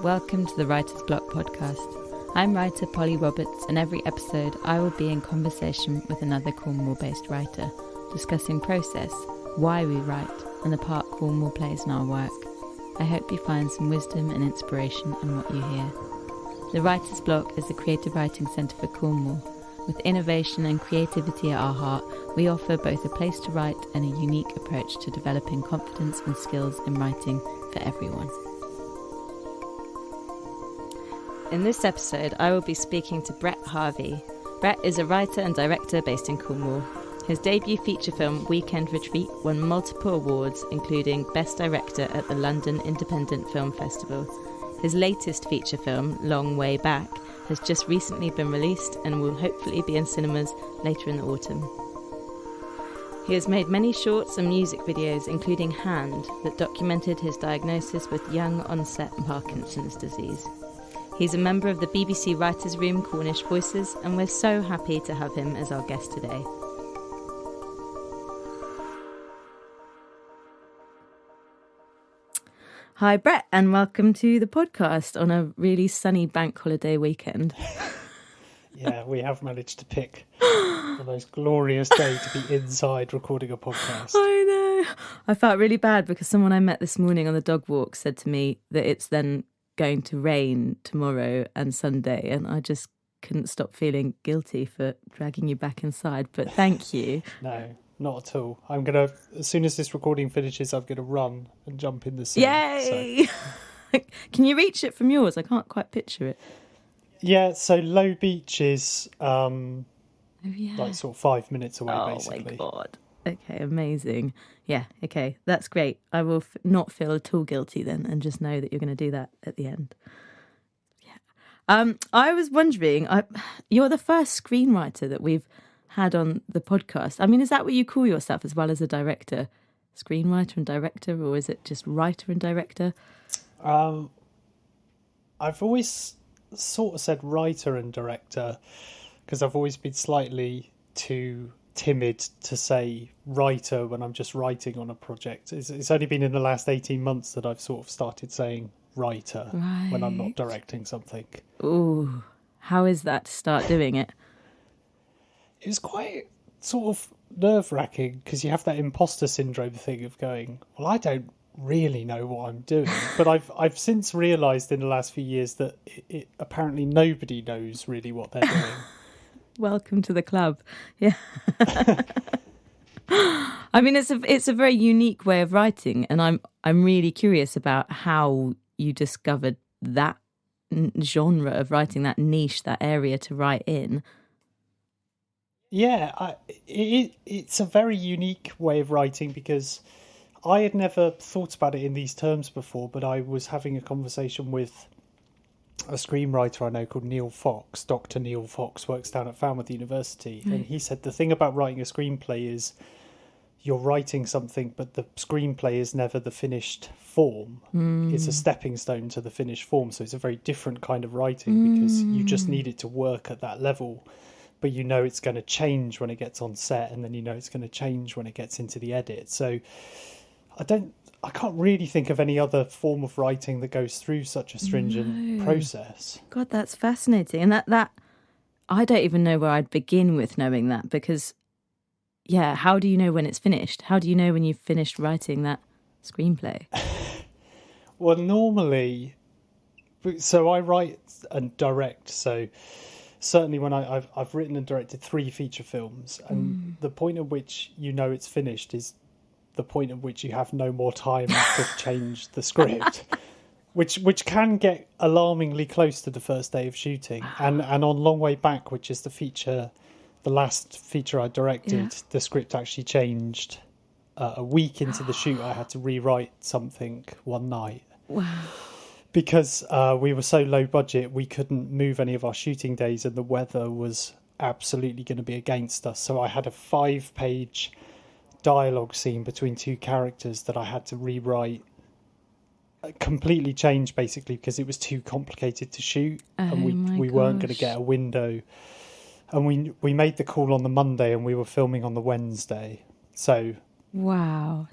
Welcome to the Writer's Block podcast. I'm writer Polly Roberts, and every episode I will be in conversation with another Cornwall-based writer, discussing process, why we write, and the part Cornwall plays in our work. I hope you find some wisdom and inspiration in what you hear. The Writer's Block is the creative writing centre for Cornwall. With innovation and creativity at our heart, we offer both a place to write and a unique approach to developing confidence and skills in writing for everyone. In this episode, I will be speaking to Brett Harvey. Brett is a writer and director based in Cornwall. His debut feature film, Weekend Retreat, won multiple awards, including Best Director at the London Independent Film Festival. His latest feature film, Long Way Back, has just recently been released and will hopefully be in cinemas later in the autumn. He has made many shorts and music videos, including Hand, that documented his diagnosis with young onset Parkinson's disease. He's a member of the BBC Writers' Room Cornish Voices, and we're so happy to have him as our guest today. Hi, Brett, and welcome to the podcast on a really sunny bank holiday weekend. Yeah, we have managed to pick the most glorious day to be inside recording a podcast. I know. I felt really bad because someone I met this morning on the dog walk said to me that it's then going to rain tomorrow and Sunday, and I just couldn't stop feeling guilty for dragging you back inside, but thank you. No, not at all. I'm going to, as soon as this recording finishes, I'm going to run and jump in the sea. Yay! So. Can you reach it from yours? I can't quite picture it. Yeah, so Low Beach is like sort of 5 minutes away, basically. Oh my God. Okay, amazing. Yeah, okay, that's great. I will not feel at all guilty then, and just know that you're going to do that at the end. Yeah. I was wondering, you're the first screenwriter that we've had on the podcast. I mean, is that what you call yourself as well as a director? Screenwriter and director, or is it just writer and director? I've always sort of said writer and director because I've always been slightly too timid to say writer when I'm just writing on a project. It's only been in the last 18 months that I've sort of started saying writer when I'm not directing something. Ooh, how is that to start doing it? It was quite sort of nerve-wracking because you have that imposter syndrome thing of going, well, I don't really know what I'm doing. But I've since realised in the last few years that it apparently nobody knows really what they're doing. Welcome to the club. Yeah. I mean, it's a very unique way of writing, and I'm really curious about how you discovered that genre of writing, that niche, that area to write in. Yeah, it's a very unique way of writing because I had never thought about it in these terms before, but I was having a conversation with a screenwriter I know called Neil Fox. Dr. Neil Fox works down at Falmouth University, and he said the thing about writing a screenplay is you're writing something, but the screenplay is never the finished form. It's a stepping stone to the finished form, so it's a very different kind of writing because you just need it to work at that level, but you know it's going to change when it gets on set, and then you know it's going to change when it gets into the edit. So I can't really think of any other form of writing that goes through such a stringent process. God, that's fascinating. And that I don't even know where I'd begin with knowing that, because, yeah, how do you know when it's finished? How do you know when you've finished writing that screenplay? Well, normally, so I write and direct, so certainly when I've written and directed 3 feature films, and the point at which you know it's finished is the point at which you have no more time to change the script, which can get alarmingly close to the first day of shooting. And on Long Way Back, which is the last feature I directed, the script actually changed a week into the shoot. I had to rewrite something one night. Wow. Because we were so low budget, we couldn't move any of our shooting days, and the weather was absolutely going to be against us. So I had a 5-page dialogue scene between 2 characters that I had to rewrite, completely change basically, because it was too complicated to shoot, and we weren't going to get a window. And we made the call on the Monday and we were filming on the Wednesday. So Wow.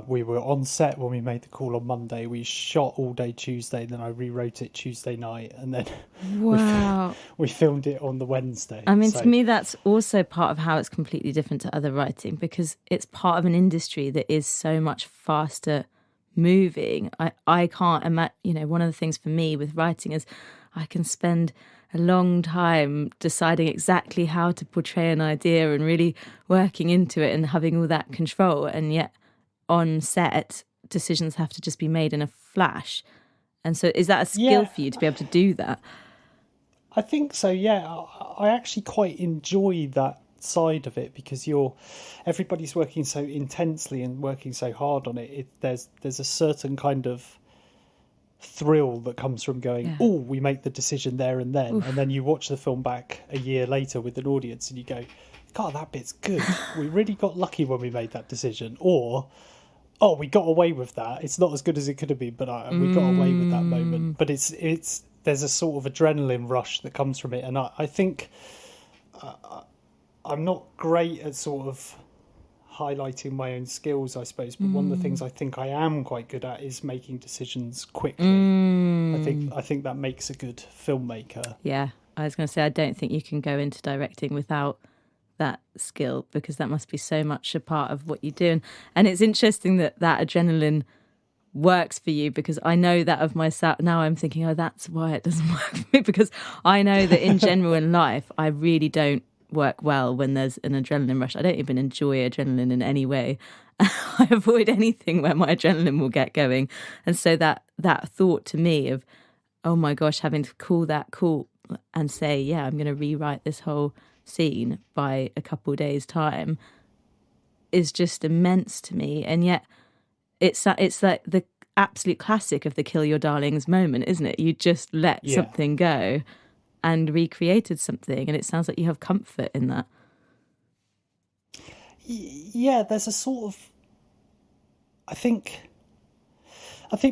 We were on set when we made the call on Monday. We shot all day Tuesday, then I rewrote it Tuesday night, and then Wow. we filmed it on the Wednesday. I mean, So, to me, that's also part of how it's completely different to other writing, because it's part of an industry that is so much faster moving. I can't imagine, one of the things for me with writing is I can spend a long time deciding exactly how to portray an idea and really working into it and having all that control. And yet on set, decisions have to just be made in a flash. And so is that a skill for you to be able to do that? I think so, yeah. I actually quite enjoy that side of it because everybody's working so intensely and working so hard on it. There's a certain kind of thrill that comes from going, oh, we make the decision there and then. Oof. And then you watch the film back a year later with an audience and you go, God, that bit's good. We really got lucky when we made that decision. Or, oh, we got away with that. It's not as good as it could have been, but we got away with that moment. But there's a sort of adrenaline rush that comes from it. And I think I'm not great at sort of highlighting my own skills, I suppose. But one of the things I think I am quite good at is making decisions quickly. I think that makes a good filmmaker. Yeah, I was going to say, I don't think you can go into directing without that skill, because that must be so much a part of what you do. And it's interesting that adrenaline works for you, because I know that of myself. Now I'm thinking, oh, that's why it doesn't work for me, because I know that in general in life, I really don't work well when there's an adrenaline rush. I don't even enjoy adrenaline in any way. I avoid anything where my adrenaline will get going. And so that thought to me of, oh my gosh, having to call that call and say, yeah, I'm going to rewrite this whole scene by a couple of days' time is just immense to me. And yet it's like the absolute classic of the kill your darlings moment, isn't it? You just let something go and recreated something, and it sounds like you have comfort in that. Yeah, there's a sort of... I think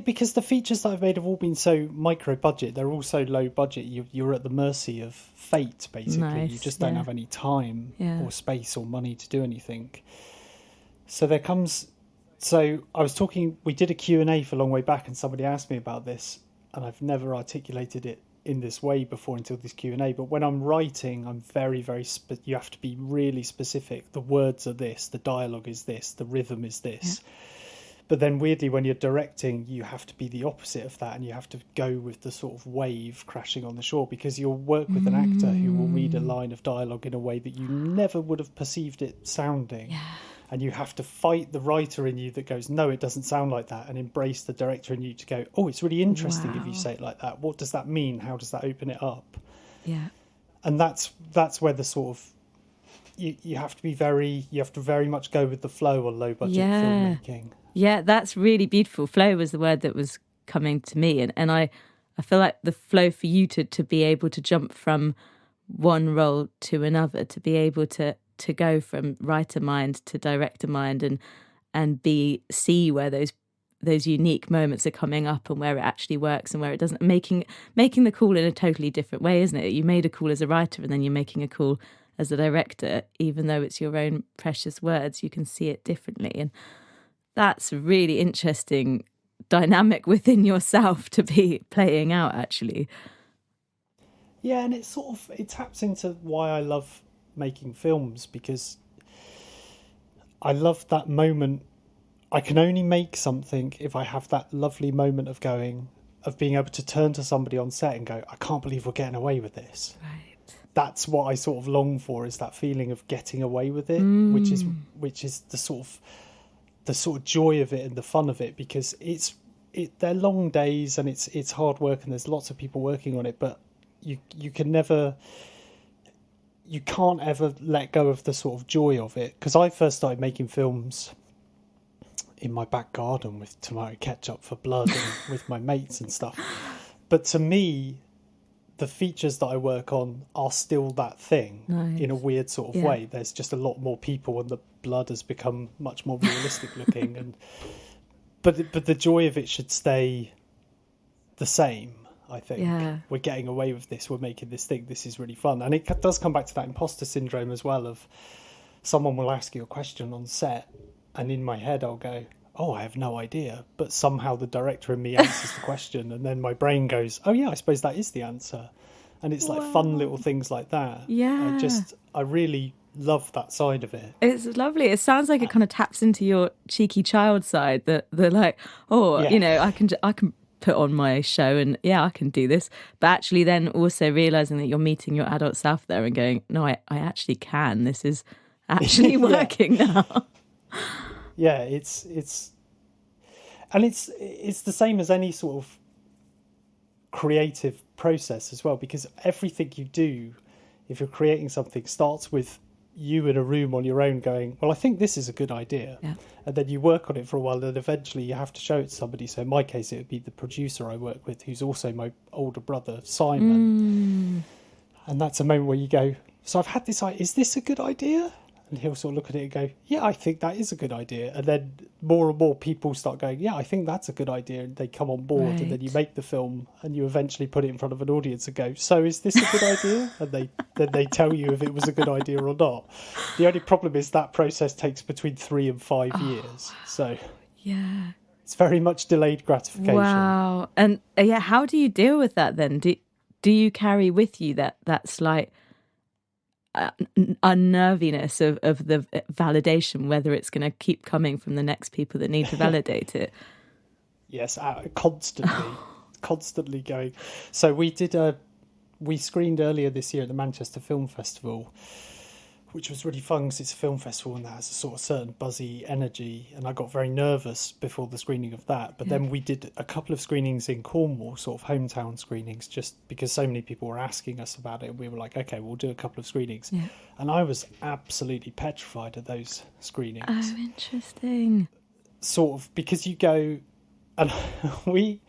because the features that I've made have all been so micro-budget, they're all so low-budget, you're at the mercy of fate, basically. Nice, you just don't have any time or space or money to do anything. So there comes... So we did a Q&A for Long Way Back, and somebody asked me about this, and I've never articulated it in this way before until this Q&A. But when I'm writing, I'm very, very... you have to be really specific. The words are this, the dialogue is this, the rhythm is this. Yeah. But then weirdly, when you're directing, you have to be the opposite of that, and you have to go with the sort of wave crashing on the shore, because you'll work with an actor who will read a line of dialogue in a way that you never would have perceived it sounding. Yeah. And you have to fight the writer in you that goes, no, it doesn't sound like that, and embrace the director in you to go, oh, it's really interesting if you say it like that. What does that mean? How does that open it up? Yeah. And that's where the sort of you have to very much go with the flow on low budget filmmaking. Yeah, that's really beautiful. Flow was the word that was coming to me, and I feel like the flow for you to be able to jump from one role to another, to be able to go from writer mind to director mind, and see where those unique moments are coming up, and where it actually works and where it doesn't, making the call in a totally different way, isn't it? You made a call as a writer, and then you're making a call as a director. Even though it's your own precious words, you can see it differently, and that's a really interesting dynamic within yourself to be playing out, actually. Yeah, and it taps into why I love making films, because I love that moment. I can only make something if I have that lovely moment of being able to turn to somebody on set and go, I can't believe we're getting away with this. Right. That's what I sort of long for, is that feeling of getting away with it, which is the sort of joy of it and the fun of it, because they're long days and it's hard work and there's lots of people working on it, but you can't ever let go of the sort of joy of it. Because I first started making films in my back garden with tomato ketchup for blood and with my mates and stuff. But to me, the features that I work on are still that thing. Nice. In a weird sort of way. There's just a lot more people and the blood has become much more realistic looking. But the joy of it should stay the same. I think we're getting away with this. We're making this thing. This is really fun. And it does come back to that imposter syndrome as well, of someone will ask you a question on set and in my head I'll go, oh, I have no idea, but somehow the director in me answers the question, and then my brain goes, oh yeah, I suppose that is the answer. And it's like fun little things like that. Yeah. I really love that side of it. It's lovely. It sounds like it kind of taps into your cheeky child side, that they're like, oh, Yeah. you know, I can put on my show and yeah, I can do this. But actually then also realizing that you're meeting your adult self there and going, no, I actually can. This is actually working now. Yeah, it's the same as any sort of creative process as well, because everything you do, if you're creating something, starts with you in a room on your own going, well, I think this is a good idea. Yeah. And then you work on it for a while, and eventually you have to show it to somebody. So in my case, it would be the producer I work with, who's also my older brother, Simon. And that's a moment where you go, so I've had this idea, is this a good idea? And he'll sort of look at it and go, yeah, I think that is a good idea. And then more and more people start going, yeah, I think that's a good idea. And they come on board, Right. and then you make the film and you eventually put it in front of an audience and go, so is this a good idea? And then they tell you if it was a good idea or not. The only problem is that process takes between 3 and 5 years. So Yeah. it's very much delayed gratification. Wow. And yeah, how do you deal with that then? Do you carry with you that slight unnerviness of the validation, whether it's going to keep coming from the next people that need to validate it? Yes, constantly going. So we screened earlier this year at the Manchester Film Festival, which was really fun because it's a film festival and that has a sort of certain buzzy energy. And I got very nervous before the screening of that. But then we did a couple of screenings in Cornwall, sort of hometown screenings, just because so many people were asking us about it. And we were like, okay, we'll do a couple of screenings. Yeah. And I was absolutely petrified at those screenings. Oh, interesting. Sort of, because you go... And we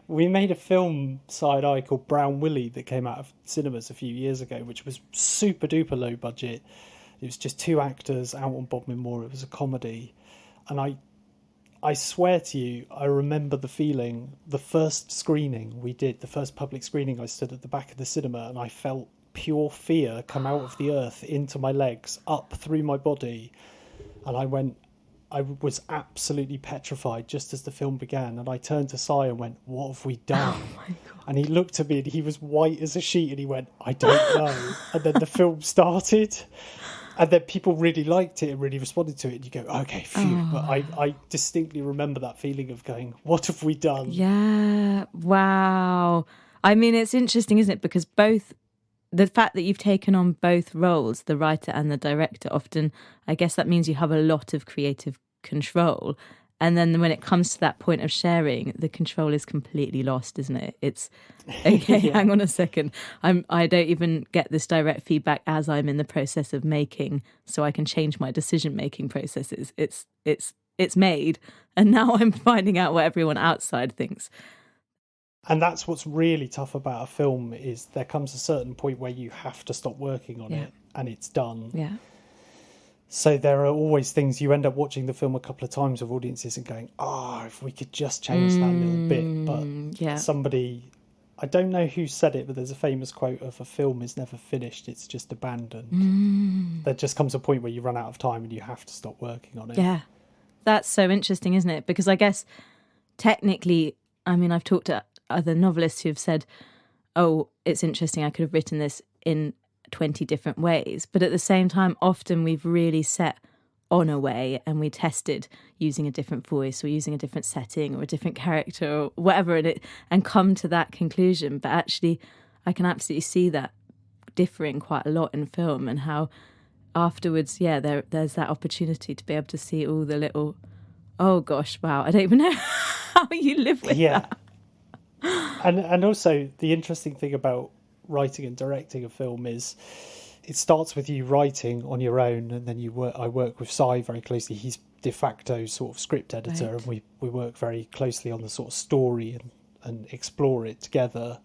made a film side eye called Brown Willie that came out of cinemas a few years ago, which was super duper low budget. It was just 2 actors out on Bodmin Moor. It was a comedy. And I swear to you, I remember the feeling, the first screening we did, the first public screening, I stood at the back of the cinema and I felt pure fear come out of the earth into my legs, up through my body. And I was absolutely petrified just as the film began, and I turned to Si and went, what have we done? Oh my God. And he looked at me and he was white as a sheet and he went, I don't know. And then the film started and then people really liked it and really responded to it, and you go, okay, phew. But I distinctly remember that feeling of going, what have we done? Yeah, wow. I mean, it's interesting, isn't it? Because both the fact that you've taken on both roles, the writer and the director, often, I guess that means you have a lot of creative control. And then when it comes to that point of sharing, the control is completely lost, isn't it? It's, okay, hang on a second. I don't even get this direct feedback as I'm in the process of making, so I can change my decision-making processes. It's made, and now I'm finding out what everyone outside thinks. And that's what's really tough about a film, is there comes a certain point where you have to stop working on it and it's done. Yeah. So there are always things, you end up watching the film a couple of times with audiences and going, if we could just change that little bit. But somebody, I don't know who said it, but there's a famous quote of, a film is never finished, it's just abandoned. There just comes a point where you run out of time and you have to stop working on it. Yeah. That's so interesting, isn't it? Because I guess technically, I mean, I've talked to other novelists who have said, oh, it's interesting, I could have written this in 20 different ways. But at the same time, often we've really set on a way and we tested using a different voice or using a different setting or a different character or whatever, and come to that conclusion. But actually, I can absolutely see that differing quite a lot in film, and how afterwards, there's that opportunity to be able to see all the little, oh gosh, wow, I don't even know how you live with that. And also the interesting thing about writing and directing a film is it starts with you writing on your own, and then I work with Si very closely. He's de facto sort of script editor, and we work very closely on the sort of story and explore it together.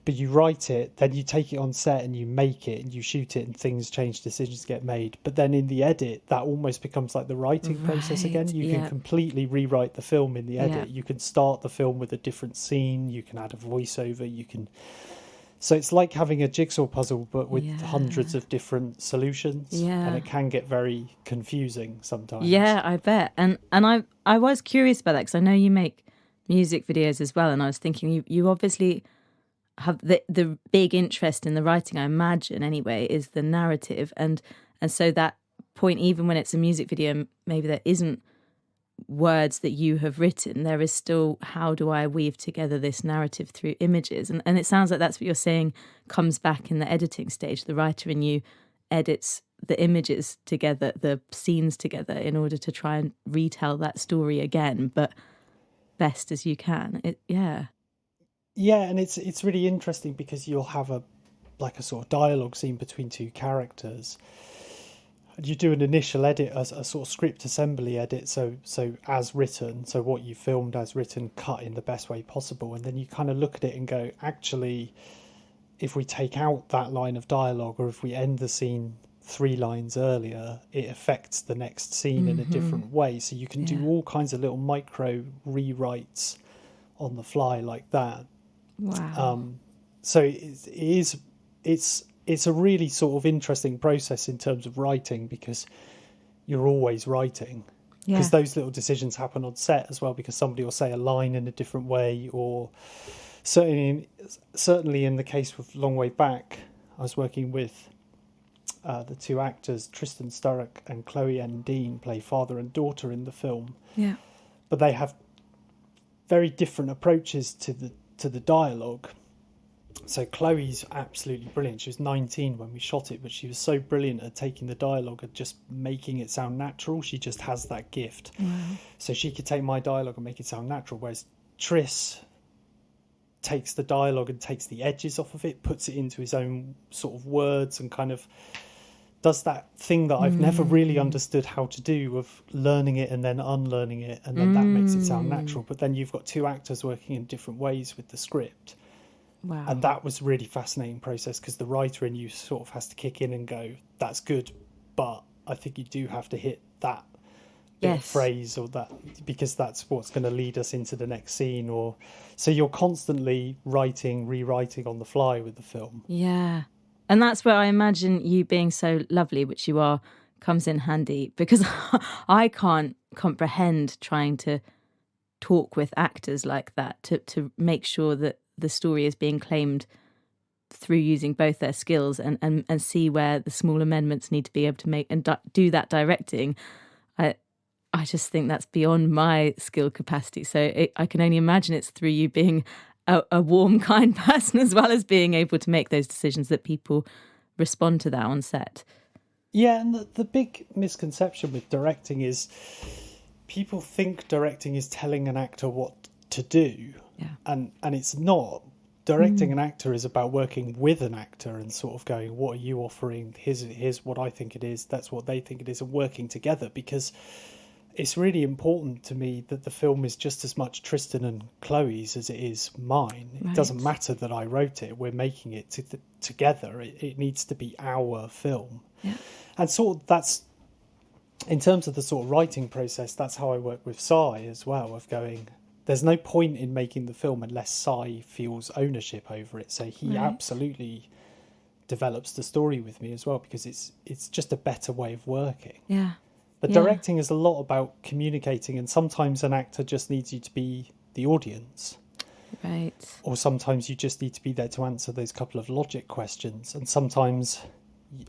But you write it, then you take it on set and you make it and you shoot it, and things change, decisions get made. But then in the edit, that almost becomes like the writing process again. You can completely rewrite the film in the edit. You can start the film with a different scene. You can add a voiceover. You can So it's like having a jigsaw puzzle, but with Yeah. hundreds of different solutions. Yeah. And it can get very confusing sometimes. Yeah, I bet. And I was curious about that because I know you make music videos as well, and I was thinking you obviously have the big interest in the writing, I imagine anyway, is the narrative, and so that point, even when it's a music video, maybe there isn't words that you have written, there is still, how do I weave together this narrative through images? And it sounds like that's what you're saying comes back in the editing stage. The writer in you edits the images together, the scenes together, in order to try and retell that story again, but best as you can. Yeah, and it's really interesting because you'll have a sort of dialogue scene between two characters. You do an initial edit, a sort of script assembly edit, so as written, so what you filmed as written, cut in the best way possible, and then you kind of look at it and go, actually, if we take out that line of dialogue, or if we end the scene 3 lines earlier, it affects the next scene in a different way. So you can do all kinds of little micro rewrites on the fly like that. wow. So it's a really sort of interesting process in terms of writing, because you're always writing, because those little decisions happen on set as well, because somebody will say a line in a different way, or certainly in the case with Long Way Back, I was working with the 2 actors, Tristan Sturrock and Chloe N. Dean, play father and daughter in the film. Yeah. But they have very different approaches to the dialogue. So Chloe's absolutely brilliant. She was 19 when we shot it, but she was so brilliant at taking the dialogue and just making it sound natural. She just has that gift. Wow. So she could take my dialogue and make it sound natural, whereas Tris takes the dialogue and takes the edges off of it, puts it into his own sort of words, and kind of does that thing that I've never really understood how to do, of learning it and then unlearning it, and then that makes it sound natural. But then you've got 2 actors working in different ways with the script. Wow. And that was a really fascinating process, because the writer in you sort of has to kick in and go, that's good, but I think you do have to hit that bit of phrase, or that, because that's what's going to lead us into the next scene. Or so you're constantly writing, rewriting on the fly with the film. Yeah. And that's where I imagine you being so lovely, which you are, comes in handy, because I can't comprehend trying to talk with actors like that to make sure that the story is being claimed through using both their skills, and see where the small amendments need to be able to make and do that directing. I just think that's beyond my skill capacity. So I can only imagine it's through you being a warm, kind person, as well as being able to make those decisions, that people respond to that on set. Yeah, and the big misconception with directing is people think directing is telling an actor what to do. Yeah. And it's not. Directing an actor is about working with an actor and sort of going, what are you offering? Here's what I think it is. That's what they think it is, and working together, because it's really important to me that the film is just as much Tristan and Chloe's as it is mine. Right. It doesn't matter that I wrote it. We're making it together. It needs to be our film. Yeah. And sort of that's, in terms of the sort of writing process, that's how I work with Sai as well, of going, there's no point in making the film unless Sai feels ownership over it. So he absolutely develops the story with me as well, because it's just a better way of working. Yeah. But directing is a lot about communicating, and sometimes an actor just needs you to be the audience. Right. Or sometimes you just need to be there to answer those couple of logic questions. And sometimes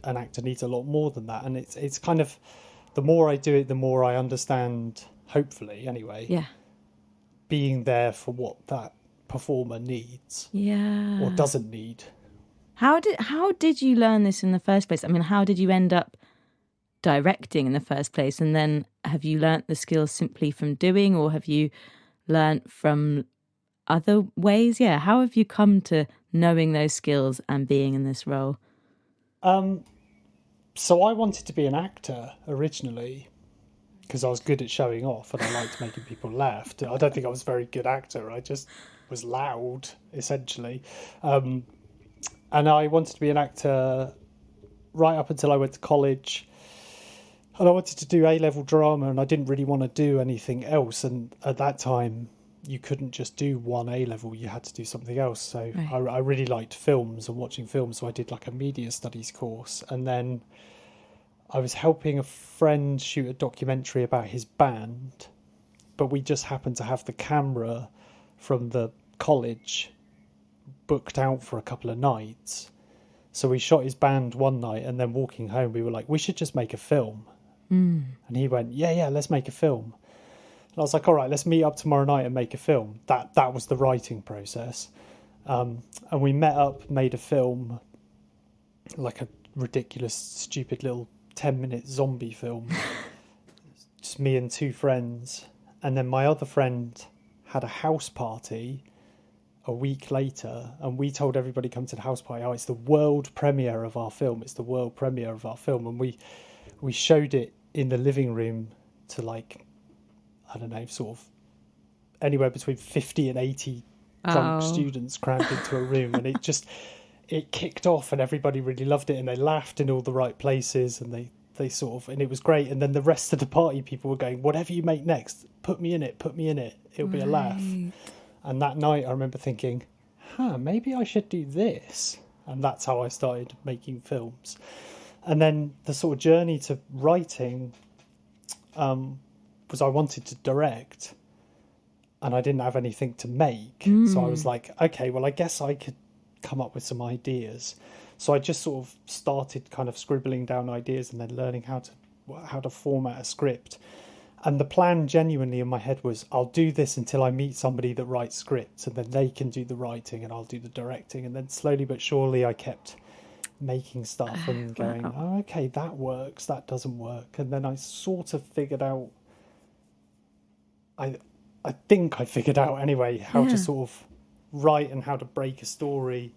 an actor needs a lot more than that. And it's kind of, the more I do it, the more I understand, hopefully anyway, being there for what that performer needs or doesn't need. How did you learn this in the first place? I mean, how did you end up directing in the first place, and then have you learnt the skills simply from doing, or have you learnt from other ways? How have you come to knowing those skills and being in this role? So I wanted to be an actor originally because I was good at showing off and I liked making people laugh. I don't think I was a very good actor. I just was loud, essentially. And I wanted to be an actor right up until I went to college. And I wanted to do A-level drama, and I didn't really want to do anything else. And at that time, you couldn't just do one A level, you had to do something else. So Right. I really liked films and watching films, so I did like a media studies course, and then I was helping a friend shoot a documentary about his band, but we just happened to have the camera from the college booked out for a couple of nights. So we shot his band one night, and then walking home we were like, we should just make a film. And he went, yeah, let's make a film. And I was like, all right, let's meet up tomorrow night and make a film. That was the writing process. And we met up, made a film, like a ridiculous, stupid little 10-minute zombie film. Just me and two friends. And then my other friend had a house party a week later, and we told everybody come to the house party, it's the world premiere of our film. It's the world premiere of our film. And we showed it in the living room to, like, I don't know, sort of anywhere between 50 and 80 drunk students crammed into a room. And it kicked off, and everybody really loved it, and they laughed in all the right places, and they sort of, and it was great. And then the rest of the party people were going, whatever you make next, put me in it, it'll be a laugh. And that night I remember thinking, maybe I should do this. And that's how I started making films. And then the sort of journey to writing was I wanted to direct, and I didn't have anything to make. So I was like, okay, well, I guess I could come up with some ideas. So I just sort of started kind of scribbling down ideas and then learning how to format a script. And the plan genuinely in my head was, I'll do this until I meet somebody that writes scripts, and then they can do the writing and I'll do the directing. And then slowly but surely I kept making stuff and going, oh, okay, that works, that doesn't work. And then I sort of figured out, I think I figured out anyway, how to sort of write and how to break a story.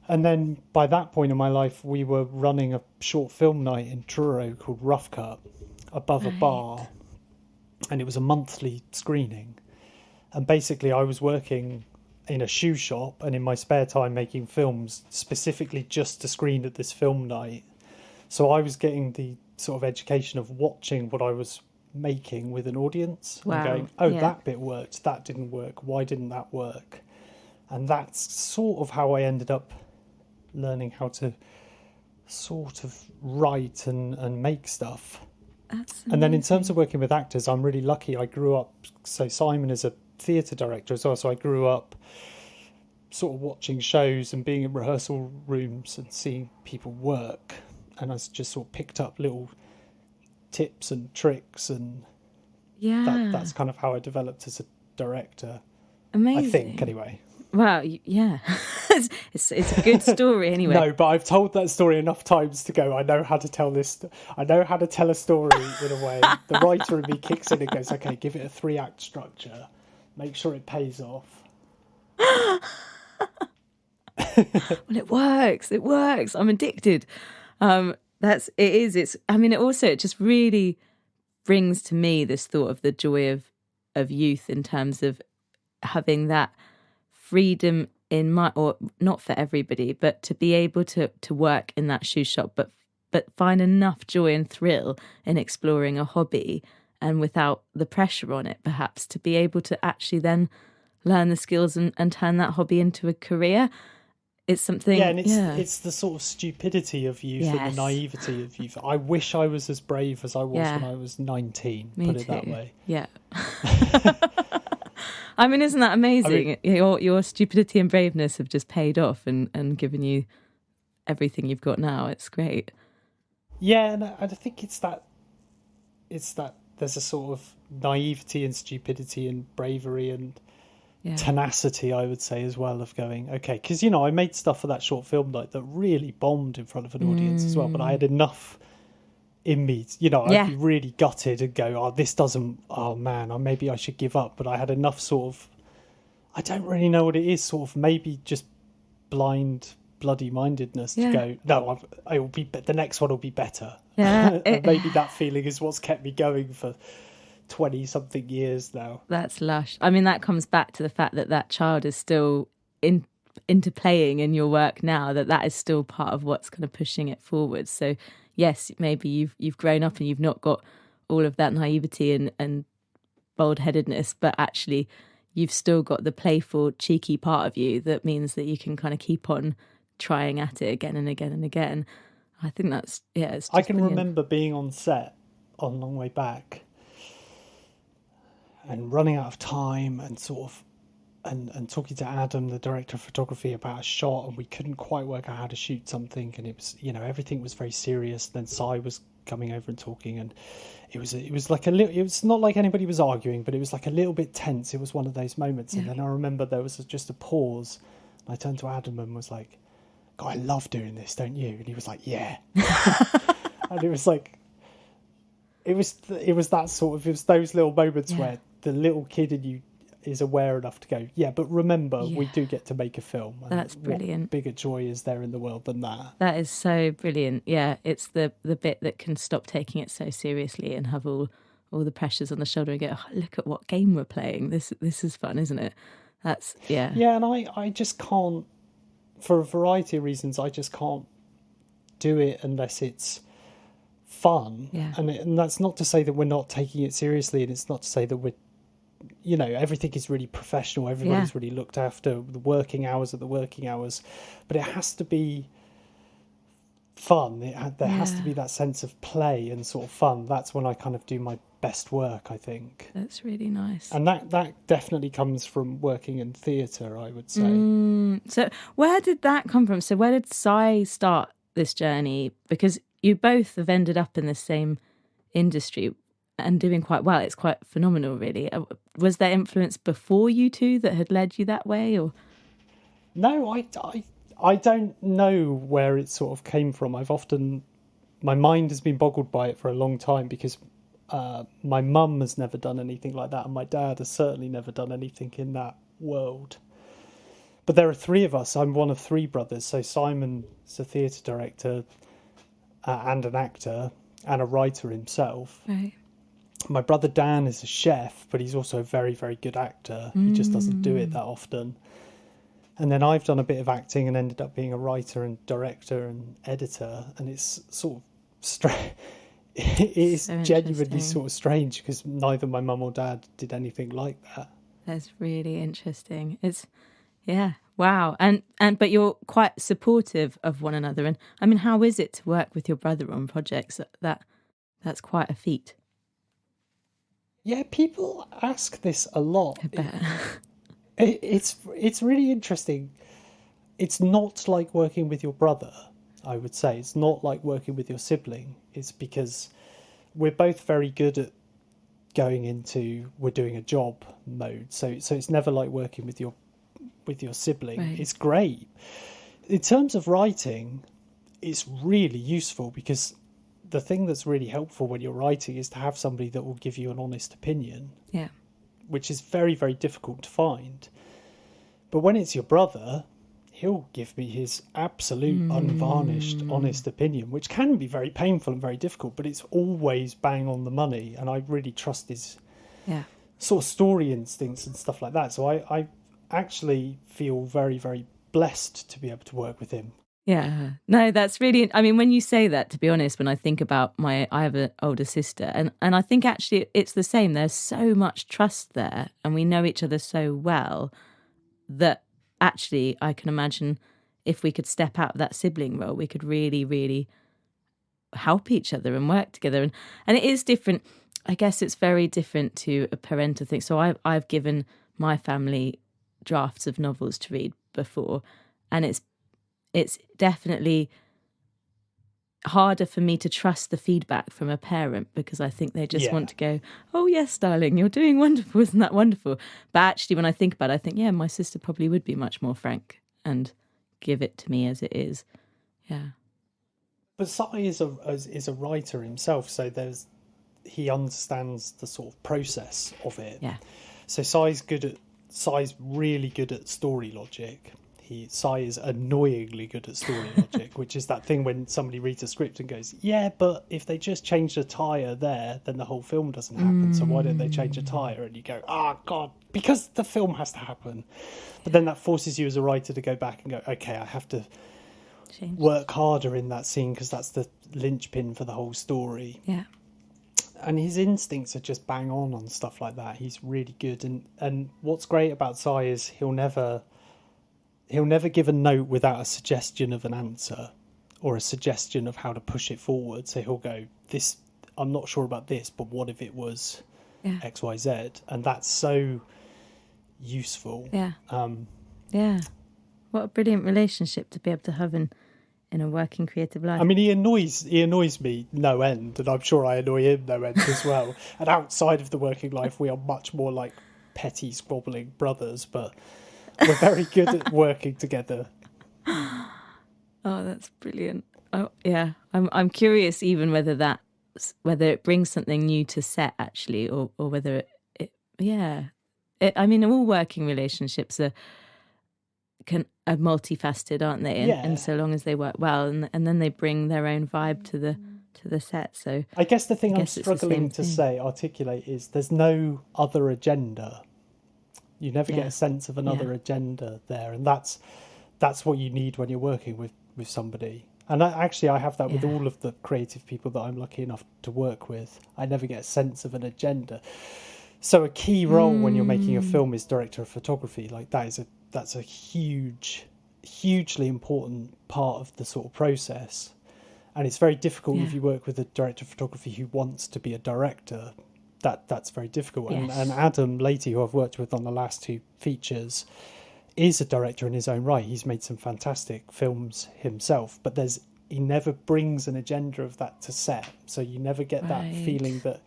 And then by that point in my life, we were running a short film night in Truro called Rough Cut above a bar, and it was a monthly screening. And basically I was working in a shoe shop and in my spare time making films specifically just to screen at this film night. So I was getting the sort of education of watching what I was making with an audience and going, that bit worked, that didn't work, why didn't that work? And that's sort of how I ended up learning how to sort of write and make stuff. And then in terms of working with actors, I'm really lucky. I grew up, so Simon is a theatre director as well, so I grew up sort of watching shows and being in rehearsal rooms and seeing people work, and I just sort of picked up little tips and tricks, and that's kind of how I developed as a director. Amazing. I think, anyway. Wow, yeah. it's a good story anyway. No, but I've told that story enough times to go, I know how to tell this. I know how to tell a story in a way. The writer in me kicks in and goes, okay, give it a 3-act structure. Make sure it pays off. Well, it works. It works. I'm addicted. It just really brings to me this thought of the joy of youth in terms of having that freedom in my, or not for everybody, but to be able to work in that shoe shop, but find enough joy and thrill in exploring a hobby, and without the pressure on it, perhaps, to be able to actually then learn the skills and turn that hobby into a career. It's something... Yeah, and it's the sort of stupidity of youth and the naivety of youth. I wish I was as brave as I was when I was 19, Me put too. it that way. Yeah. I mean, isn't that amazing? Your stupidity and braveness have just paid off and given you everything you've got now. It's great. Yeah, and I think it's that there's a sort of naivety and stupidity and bravery and tenacity, I would say, as well, of going, okay, because, I made stuff for that short film night that really bombed in front of an audience as well, but I had enough in me, I'd be really gutted and go, this doesn't, maybe I should give up. But I had enough sort of, I don't really know what it is, sort of maybe just blind, bloody mindedness to go, no, the next one will be better. Yeah, and maybe that feeling is what's kept me going for 20 something years now. That's lush. I mean, that comes back to the fact that child is still interplaying in your work now, that is still part of what's kind of pushing it forward. So yes, maybe you've grown up and you've not got all of that naivety and bold-headedness, but actually you've still got the playful, cheeky part of you that means that you can kind of keep on trying at it again and again and again. I think that's, it's just I can brilliant. remember being on set on Long Way Back and running out of time and sort of and talking to Adam, the director of photography, about a shot, and we couldn't quite work out how to shoot something, and it was, everything was very serious. Then Sai was coming over and talking, and it was like a little, it was not like anybody was arguing, but it was like a little bit tense. It was one of those moments. And then I remember there was just a pause, and I turned to Adam and was like, God, I love doing this, don't you? And he was like, yeah. And it was like, it was that sort of, it was those little moments where the little kid in you is aware enough to go, yeah, but remember, we do get to make a film. And that's brilliant. What bigger joy is there in the world than that? That is so brilliant. Yeah, it's the bit that can stop taking it so seriously and have all the pressures on the shoulder and go, oh, look at what game we're playing. This is fun, isn't it? That's, yeah. Yeah, and I just can't, for a variety of reasons, I just can't do it unless it's fun. Yeah. And that's not to say that we're not taking it seriously, and it's not to say that we're, everything is really professional, everybody's really looked after, the working hours are the working hours, but it has to be fun. There has to be that sense of play and sort of fun. That's when I kind of do my best work, I think. That's really nice. And that definitely comes from working in theatre, I would say. So where did that come from? So where did Sai start this journey? Because you both have ended up in the same industry and doing quite well. It's quite phenomenal, really. Was there influence before you two that had led you that way, or? No, I don't know where it sort of came from. My mind has been boggled by it for a long time, because my mum has never done anything like that, and my dad has certainly never done anything in that world. But there are three of us. I'm one of three brothers. So Simon's a theatre director and an actor and a writer himself. Right. My brother Dan is a chef, but he's also a very, very good actor. He just doesn't do it that often. And then I've done a bit of acting and ended up being a writer and director and editor. And it's sort of strange. It is so genuinely sort of strange, because neither my mum or dad did anything like that. That's really interesting. Wow. But you're quite supportive of one another. And I mean, how is it to work with your brother on projects? That's quite a feat. Yeah, people ask this a lot. I bet. It's really interesting. It's not like working with your brother, I would say. It's not like working with your sibling. It's because we're both very good at going into we're doing a job mode. So it's never like working with your sibling. Right. It's great. In terms of writing, it's really useful, because the thing that's really helpful when you're writing is to have somebody that will give you an honest opinion. Yeah. Which is very, very difficult to find. But when it's your brother, he'll give me his absolute unvarnished, honest opinion, which can be very painful and very difficult, but it's always bang on the money. And I really trust his sort of story instincts and stuff like that. So I actually feel very, very blessed to be able to work with him. Yeah, no, that's really, I mean, when you say that, to be honest, when I think about I have an older sister, and I think actually it's the same. There's so much trust there, and we know each other so well that actually I can imagine if we could step out of that sibling role, we could really, really help each other and work together. And it is different. I guess it's very different to a parental thing. So I've given my family drafts of novels to read before, and it's definitely harder for me to trust the feedback from a parent, because I think they just want to go, oh yes, darling, you're doing wonderful, isn't that wonderful? But actually, when I think about it, I think, my sister probably would be much more frank and give it to me as it is. Yeah. But Sai is a writer himself, so he understands the sort of process of it. Yeah. So Sai's really good at story logic. Sai is annoyingly good at story logic, which is that thing when somebody reads a script and goes, yeah, but if they just changed a tyre there, then the whole film doesn't happen. So why don't they change a tyre? And you go, God, because the film has to happen. But then that forces you as a writer to go back and go, okay, I have to work harder in that scene, because that's the linchpin for the whole story. Yeah. and his instincts are just bang on stuff like that. He's really good, and what's great about Si is he'll never give a note without a suggestion of an answer or a suggestion of how to push it forward. So he'll go, "This, I'm not sure about this, but what if it was X, Y, Z?" And that's so useful. Yeah. What a brilliant relationship to be able to have in a working creative life. I mean, he annoys me no end, and I'm sure I annoy him no end as well. And outside of the working life, we are much more like petty, squabbling brothers, but we're very good at working together. Oh, that's brilliant. Oh, yeah. I'm curious even whether it brings something new to set actually, or whether I mean, all working relationships are multifaceted, aren't they? And so long as they work well, and then they bring their own vibe to the set. So I guess the thing I'm struggling to articulate is there's no other agenda. You never get a sense of another agenda there, and that's what you need when you're working with somebody. And I have that with all of the creative people that I'm lucky enough to work with. I never get a sense of an agenda. So a key role when you're making a film is director of photography. Like that's a hugely important part of the sort of process. And it's very difficult if you work with a director of photography who wants to be a director. That's very difficult. Yes. And Adam Leahy, who I've worked with on the last 2 features, is a director in his own right. He's made some fantastic films himself, but he never brings an agenda of that to set. So you never get that feeling that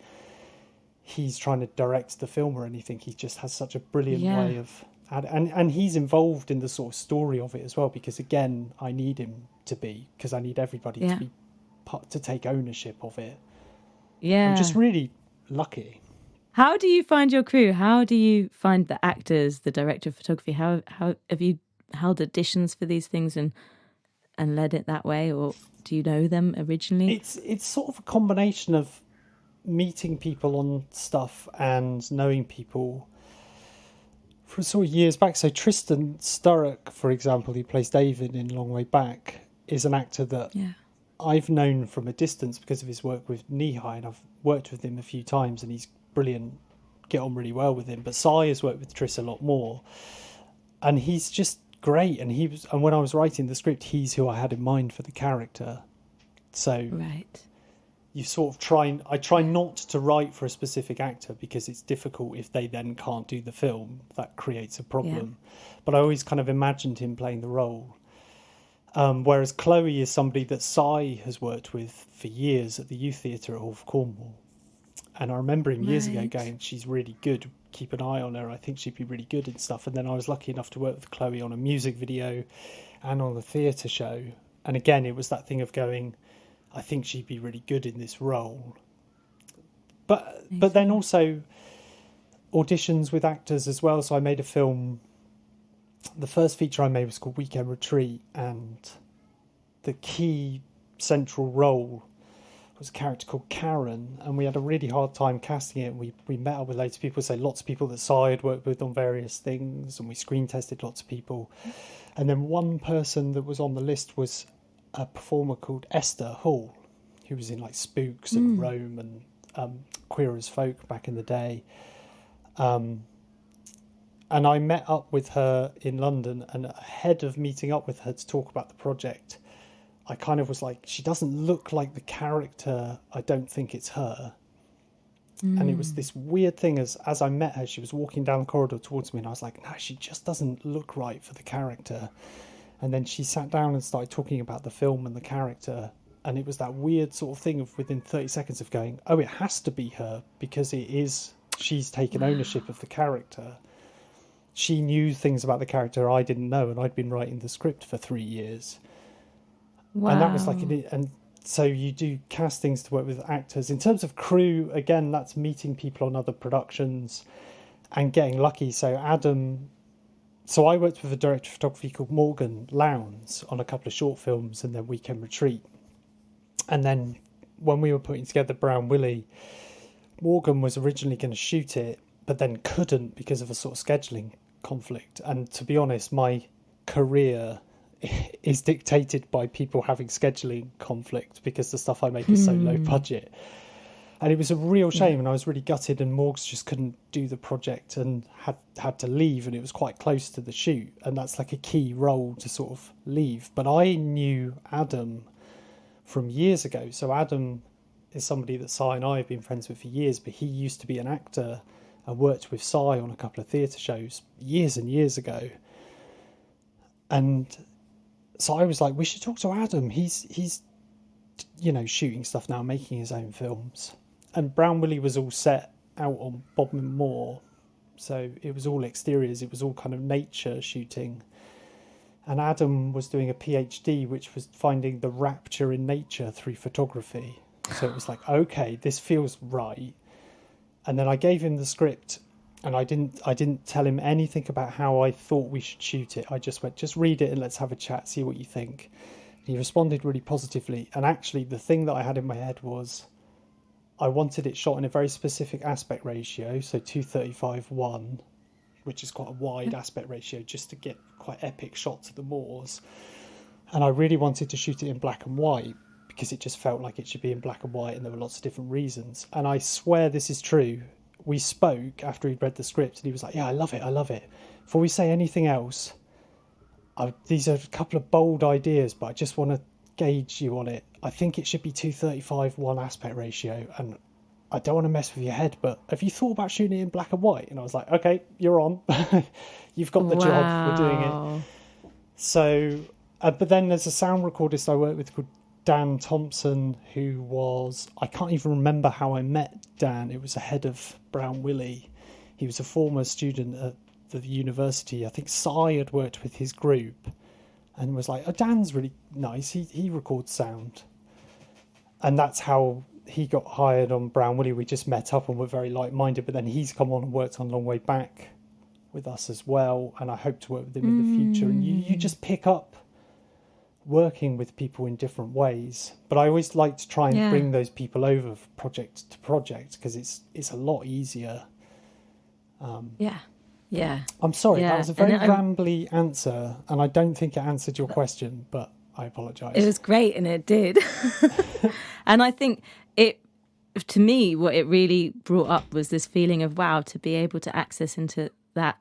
he's trying to direct the film or anything. He just has such a brilliant way of... And he's involved in the sort of story of it as well, because, again, I need him to be, because I need everybody to take ownership of it. Yeah. I'm just really lucky. How do you find your crew? How do you find the actors, the director of photography? How have you held auditions for these things and led it that way, or do you know them originally? It's sort of a combination of meeting people on stuff and knowing people from sort of years back. So Tristan Sturrock, for example, who plays David in Long Way Back, is an actor that I've known from a distance because of his work with Knee-High, and I've worked with him a few times, and he's brilliant, get on really well with him. But Si has worked with Tris a lot more, and he's just great. And when I was writing the script, he's who I had in mind for the character. So you sort of I try not to write for a specific actor, because it's difficult if they then can't do the film. That creates a problem. But I always kind of imagined him playing the role. Whereas Chloe is somebody that Si has worked with for years at the Youth Theatre at Hall of Cornwall. And I remember him years ago going, "She's really good, keep an eye on her, I think she'd be really good and stuff." And then I was lucky enough to work with Chloe on a music video and on a theatre show. And again, it was that thing of going, I think she'd be really good in this role. But then also auditions with actors as well. So I made a film. The first feature I made was called Weekend Retreat, and the key central role was a character called Karen, and we had a really hard time casting it. We met up with loads of people, so lots of people that Si had worked with on various things, and we screen tested lots of people. And then one person that was on the list was a performer called Esther Hall, who was in like Spooks and Rome and Queer as Folk back in the day. And I met up with her in London, and ahead of meeting up with her to talk about the project, I kind of was like, she doesn't look like the character, I don't think it's her. And it was this weird thing, as I met her, she was walking down the corridor towards me, and I was like, no, she just doesn't look right for the character. And then she sat down and started talking about the film and the character, and it was that weird sort of thing of within 30 seconds of going, oh, it has to be her, because she's taken ownership of the character. She knew things about the character I didn't know, and I'd been writing the script for 3 years. Wow. And that was and so you do castings to work with actors. In terms of crew, again, that's meeting people on other productions and getting lucky. So I worked with a director of photography called Morgan Lowndes on a couple of short films, and then Weekend Retreat. And then when we were putting together Brown Willie, Morgan was originally going to shoot it, but then couldn't because of a sort of scheduling conflict. And to be honest, my career is dictated by people having scheduling conflict, because the stuff I make is so low budget. And it was a real shame, and I was really gutted, and Morgs just couldn't do the project and had to leave, and it was quite close to the shoot, and that's like a key role to sort of leave. But I knew Adam from years ago. So Adam is somebody that Si and I have been friends with for years, but he used to be an actor and worked with Si on a couple of theatre shows years and years ago. And so I was like, we should talk to Adam. He's shooting stuff now, making his own films. And Brown Willie was all set out on Bodmin Moor, so it was all exteriors, it was all kind of nature shooting. And Adam was doing a PhD, which was finding the rapture in nature through photography. So it was like, okay, this feels right. And then I gave him the script, and I didn't tell him anything about how I thought we should shoot it. I just went, just read it and let's have a chat, see what you think. He responded really positively. And actually, the thing that I had in my head was, I wanted it shot in a very specific aspect ratio, so 2:35:1, which is quite a wide aspect ratio, just to get quite epic shots of the moors. And I really wanted to shoot it in black and white, because it just felt like it should be in black and white, and there were lots of different reasons. And I swear this is true. We spoke after he'd read the script, and he was like, yeah, I love it. Before we say anything else, these are a couple of bold ideas, but I just want to gauge you on it. I think it should be 2:35:1 aspect ratio, and I don't want to mess with your head, but have you thought about shooting it in black and white? And I was like, okay, you're on. You've got the job. We're doing it. So, but then there's a sound recordist I work with called Dan Thompson, who was, I can't even remember how I met Dan. It was the head of Brown Willie. He was a former student at the university. I think Si had worked with his group and was like, oh, Dan's really nice. He records sound. And that's how he got hired on Brown Willie. We just met up and were very like-minded, but then he's come on and worked on Long Way Back with us as well, and I hope to work with him in the future. And you just pick up working with people in different ways. But I always like to try and bring those people over project to project, because it's a lot easier. I'm sorry, that was a very rambly answer, and I don't think it answered your question, but I apologise. It was great, and it did. And I think to me, what it really brought up was this feeling of, wow, to be able to access into that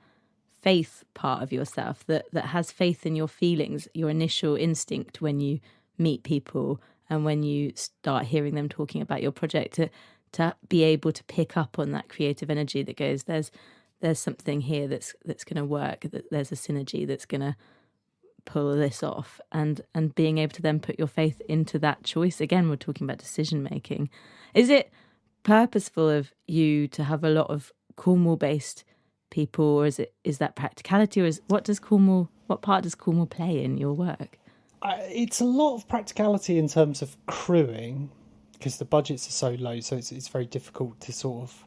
faith part of yourself that has faith in your feelings, your initial instinct when you meet people and when you start hearing them talking about your project, to be able to pick up on that creative energy that goes, there's something here that's going to work, that there's a synergy that's going to pull this off, and being able to then put your faith into that choice. Again, we're talking about decision making. Is it purposeful of you to have a lot of Cornwall-based people, or is that practicality, or what part does Cornwall play in your work? It's a lot of practicality in terms of crewing, because the budgets are so low, so it's very difficult to sort of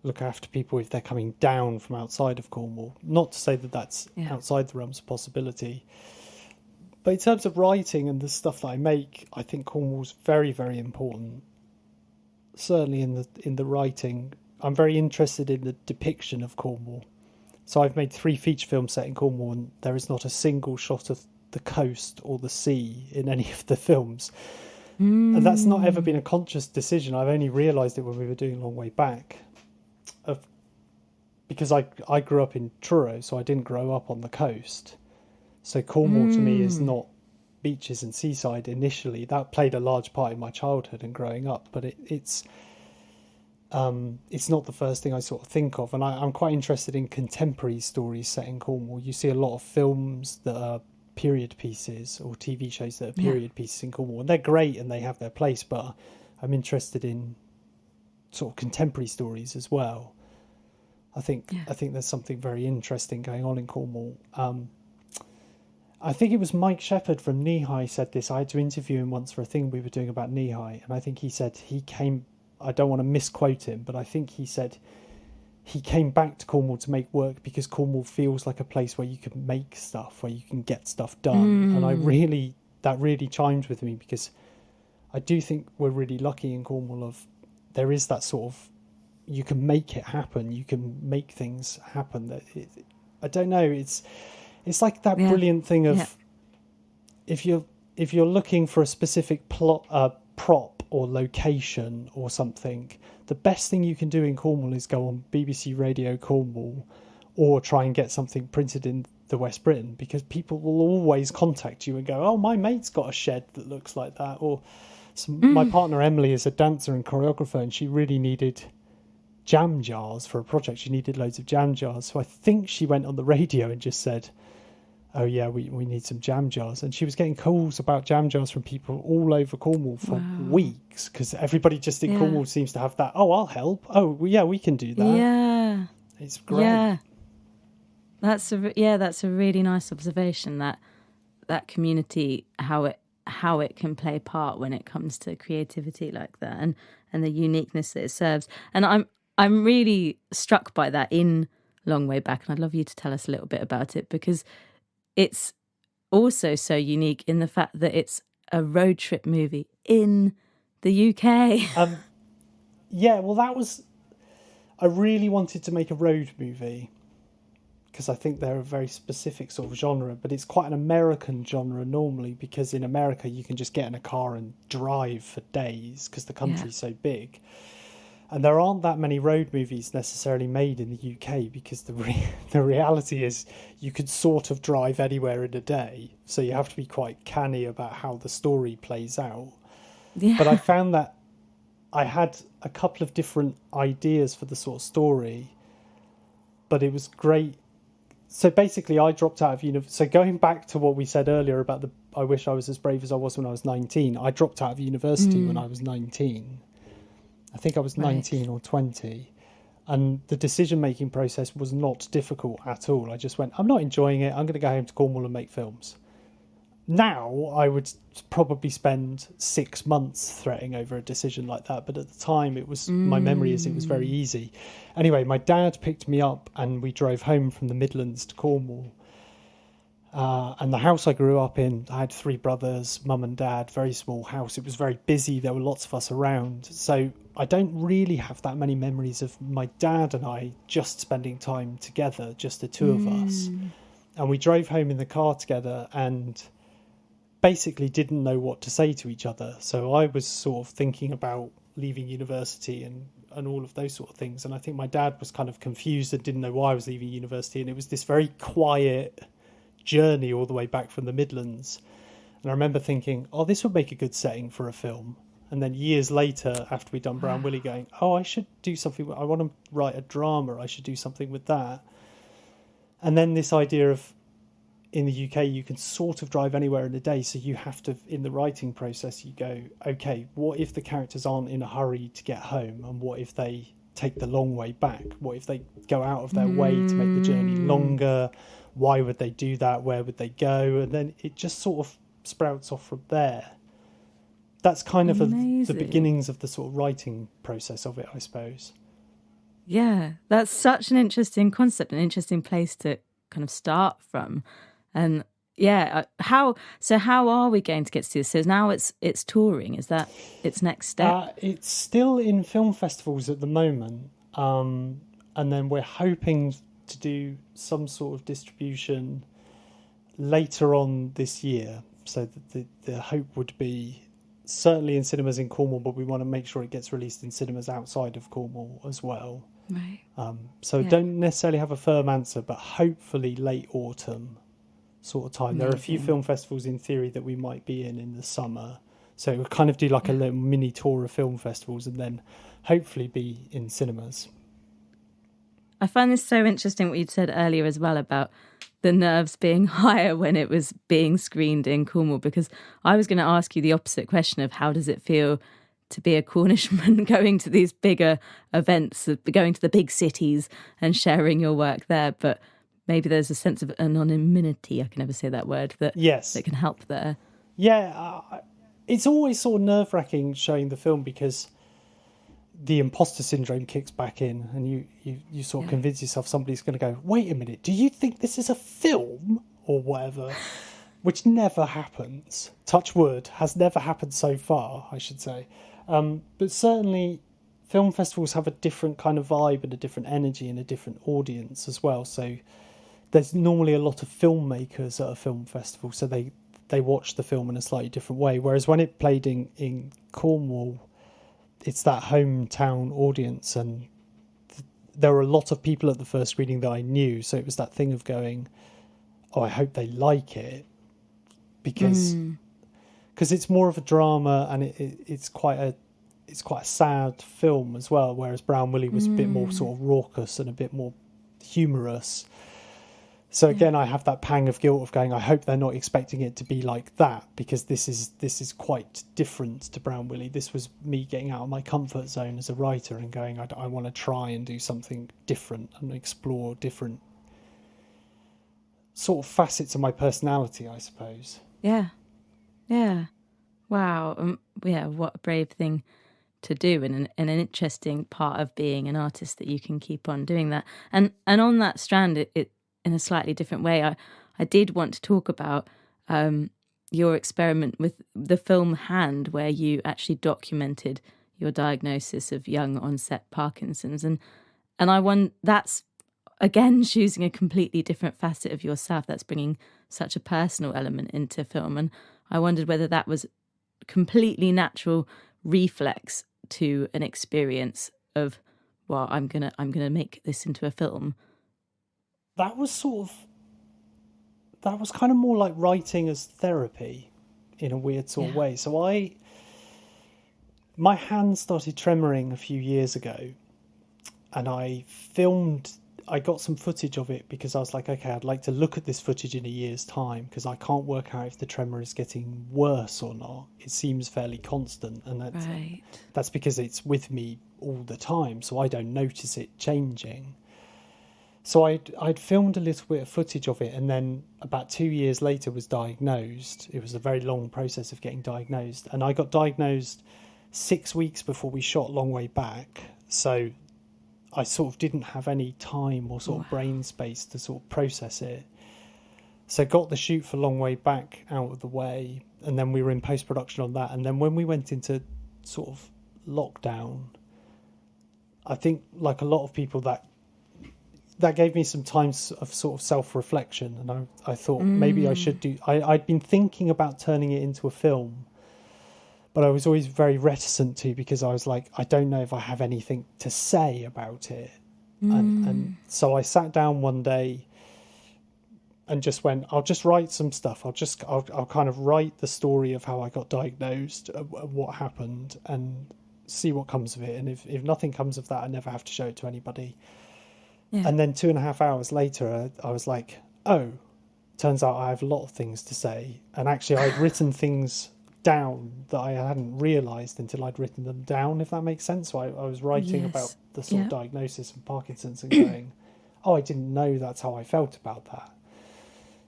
look after people if they're coming down from outside of Cornwall. Not to say that that's outside the realms of possibility, but in terms of writing and the stuff that I make, I think Cornwall's very, very important. Certainly in the writing, I'm very interested in the depiction of Cornwall. So I've made 3 feature films set in Cornwall, and there is not a single shot of the coast or the sea in any of the films. And that's not ever been a conscious decision. I've only realised it when we were doing Long Way Back. Because I grew up in Truro, so I didn't grow up on the coast. So Cornwall to me is not beaches and seaside initially. That played a large part in my childhood and growing up, but it's not the first thing I sort of think of. And I'm quite interested in contemporary stories set in Cornwall. You see a lot of films that are period pieces, or TV shows that are period pieces in Cornwall, and they're great and they have their place, but I'm interested in sort of contemporary stories as well. I think there's something very interesting going on in Cornwall. I think it was Mike Shepherd from Knee High said this. I had to interview him once for a thing we were doing about Knee High, and I think he said he came, I don't want to misquote him, but I think he said he came back to Cornwall to make work because Cornwall feels like a place where you can make stuff, where you can get stuff done. And that really chimed with me, because I do think we're really lucky in Cornwall there is that sort of, you can make it happen, you can make things happen. I don't know, it's like that brilliant thing of if you're looking for a specific prop or location or something, the best thing you can do in Cornwall is go on BBC Radio Cornwall or try and get something printed in the West Briton, because people will always contact you and go, oh, my mate's got a shed that looks like that. Or my partner Emily is a dancer and choreographer, and she really needed jam jars for a project. She needed loads of jam jars. So I think she went on the radio and just said, oh yeah, we need some jam jars. And she was getting calls about jam jars from people all over Cornwall for weeks, because everybody just in Cornwall seems to have that, oh, I'll help. Oh, well, yeah, we can do that. Yeah. It's great. Yeah. That's a really nice observation, that community, how it can play part when it comes to creativity like that, and the uniqueness that it serves. And I'm really struck by that in Long Way Back, and I'd love you to tell us a little bit about it, because it's also so unique in the fact that it's a road trip movie in the UK. Yeah, well, I really wanted to make a road movie, because I think they're a very specific sort of genre, but it's quite an American genre normally, because in America you can just get in a car and drive for days because the country's so big. And there aren't that many road movies necessarily made in the UK, because the reality is you could sort of drive anywhere in a day. So you have to be quite canny about how the story plays out. Yeah. But I found that I had a couple of different ideas for the sort of story, but it was great. So basically I dropped out of university. So going back to what we said earlier about I wish I was as brave as I was when I was 19. I dropped out of university when I was 19. I think I was 19 or 20. And the decision-making process was not difficult at all. I just went, I'm not enjoying it. I'm going to go home to Cornwall and make films. Now, I would probably spend 6 months fretting over a decision like that. But at the time, it was my memory is it was very easy. Anyway, my dad picked me up and we drove home from the Midlands to Cornwall. And the house I grew up in, I had 3 brothers, mum and dad, very small house. It was very busy. There were lots of us around. So I don't really have that many memories of my dad and I just spending time together, just the two of us. And we drove home in the car together and basically didn't know what to say to each other. So I was sort of thinking about leaving university and all of those sort of things. And I think my dad was kind of confused and didn't know why I was leaving university. And it was this very quiet journey all the way back from the Midlands. And I remember thinking, oh, this would make a good setting for a film. And then years later, after we'd done Brown Willie, going, oh, I should do something. I want to write a drama. I should do something with that. And then this idea of, in the UK, you can sort of drive anywhere in a day. So you have to, in the writing process, you go, okay, what if the characters aren't in a hurry to get home? And what if they take the long way back? What if they go out of their way to make the journey longer? Why would they do that? Where would they go? And then it just sort of sprouts off from there. That's kind of the beginnings of the sort of writing process of it, I suppose. Yeah, that's such an interesting concept, an interesting place to kind of start from. And yeah, how are we going to get to this? So now it's touring. Is that its next step? It's still in film festivals at the moment. And then we're hoping to do some sort of distribution later on this year. So the hope would be certainly in cinemas in Cornwall, but we want to make sure it gets released in cinemas outside of Cornwall as well. Right. Don't necessarily have a firm answer, but hopefully late autumn sort of time. Amazing. There are a few film festivals in theory that we might be in the summer. So we'll kind of do like a little mini tour of film festivals and then hopefully be in cinemas. I find this so interesting what you'd said earlier as well about the nerves being higher when it was being screened in Cornwall, because I was going to ask you the opposite question of how does it feel to be a Cornishman going to these bigger events, going to the big cities and sharing your work there. But maybe there's a sense of anonymity, I can never say that word, that can help there. Yeah, it's always sort of nerve-wracking showing the film because the imposter syndrome kicks back in and you sort of convince yourself somebody's going to go, wait a minute, do you think this is a film or whatever? Which never happens. Touch wood, has never happened so far, I should say. But certainly film festivals have a different kind of vibe and a different energy and a different audience as well. So there's normally a lot of filmmakers at a film festival, so they watch the film in a slightly different way. Whereas when it played in Cornwall, it's that hometown audience, and there were a lot of people at the first screening that I knew, so it was that thing of going, oh, I hope they like it, because it's more of a drama, and it's quite a sad film as well, whereas Brown Willie was a bit more sort of raucous and a bit more humorous. So again, I have that pang of guilt of going, I hope they're not expecting it to be like that, because this is quite different to Brown Willie. This was me getting out of my comfort zone as a writer and going, I want to try and do something different and explore different sort of facets of my personality, I suppose. Yeah. Wow. What a brave thing to do, and an interesting part of being an artist, that you can keep on doing that. And on that strand, it in a slightly different way, I did want to talk about your experiment with the film Hand, where you actually documented your diagnosis of young onset Parkinson's, and I wonder, that's again choosing a completely different facet of yourself. That's bringing such a personal element into film, and I wondered whether that was completely natural reflex to an experience of, well, I'm gonna make this into a film. That was kind of more like writing as therapy in a weird sort of way. So my hand started tremoring a few years ago, and I got some footage of it because I was like, okay, I'd like to look at this footage in a year's time, because I can't work out if the tremor is getting worse or not. It seems fairly constant, and that's because it's with me all the time, so I don't notice it changing. So I'd filmed a little bit of footage of it, and then about 2 years later was diagnosed. It was a very long process of getting diagnosed, and I got diagnosed 6 weeks before we shot Long Way Back. So I sort of didn't have any time or sort of brain space to sort of process it. So got the shoot for Long Way Back out of the way, and then we were in post-production on that. And then when we went into sort of lockdown, I think, like a lot of people, that gave me some time of sort of self-reflection, and I thought maybe I should do... I'd been thinking about turning it into a film, but I was always very reticent to, because I was like, I don't know if I have anything to say about it. And so I sat down one day and just went, I'll just write some stuff. I'll kind of write the story of how I got diagnosed, what happened, and see what comes of it. And if nothing comes of that, I never have to show it to anybody. Yeah. And then 2.5 hours later, I was like, oh, turns out I have a lot of things to say. And actually, I'd written things down that I hadn't realised until I'd written them down, if that makes sense. So I was writing about the sort of diagnosis of Parkinson's and going, oh, I didn't know that's how I felt about that.